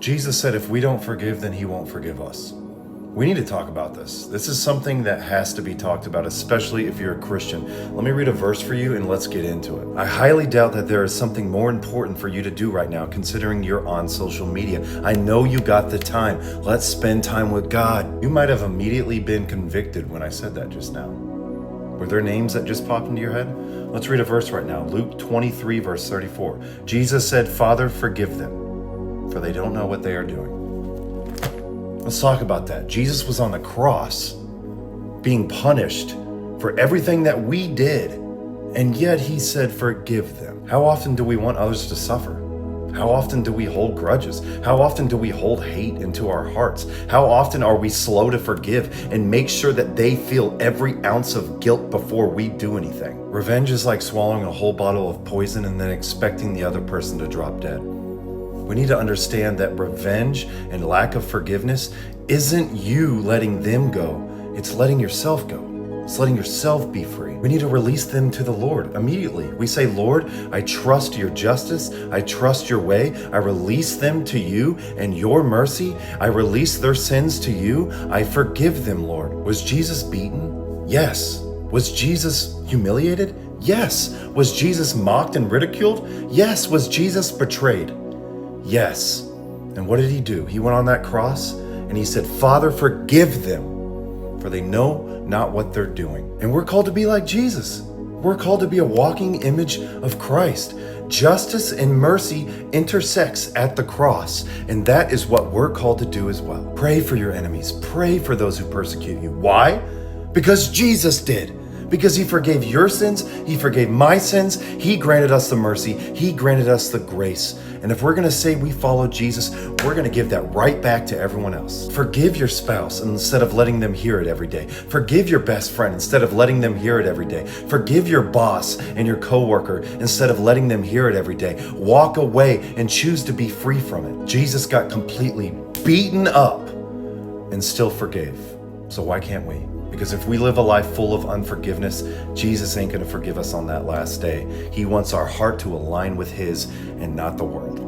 Jesus said if we don't forgive, then he won't forgive us. We need to talk about this. This is something that has to be talked about, especially if you're a Christian. Let me read a verse for you and let's get into it. I highly doubt that there is something more important for you to do right now, considering you're on social media. I know you got the time. Let's spend time with God. You might have immediately been convicted when I said that just now. Were there names that just popped into your head? Let's read a verse right now. Luke 23, verse 34. Jesus said, Father, forgive them, for they don't know what they are doing. Let's talk about that. Jesus was on the cross being punished for everything that we did, and yet he said, forgive them. How often do we want others to suffer? How often do we hold grudges? How often do we hold hate into our hearts? How often are we slow to forgive and make sure that they feel every ounce of guilt before we do anything? Revenge is like swallowing a whole bottle of poison and then expecting the other person to drop dead. We need to understand that revenge and lack of forgiveness isn't you letting them go. It's letting yourself go. It's letting yourself be free. We need to release them to the Lord immediately. We say, Lord, I trust your justice. I trust your way. I release them to you and your mercy. I release their sins to you. I forgive them, Lord. Was Jesus beaten? Yes. Was Jesus humiliated? Yes. Was Jesus mocked and ridiculed? Yes. Was Jesus betrayed? Yes. And what did he do? He went on that cross and he said, Father, forgive them, for they know not what they're doing. And we're called to be like Jesus. We're called to be a walking image of Christ. Justice and mercy intersects at the cross, and that is what we're called to do as well. Pray for your enemies. Pray for those who persecute you. Why? Because Jesus did. Because he forgave your sins, he forgave my sins, he granted us the mercy, he granted us the grace. And if we're gonna say we follow Jesus, we're gonna give that right back to everyone else. Forgive your spouse instead of letting them hear it every day. Forgive your best friend instead of letting them hear it every day. Forgive your boss and your coworker instead of letting them hear it every day. Walk away and choose to be free from it. Jesus got completely beaten up and still forgave. So why can't we? Because if we live a life full of unforgiveness, Jesus ain't going to forgive us on that last day. He wants our heart to align with his and not the world.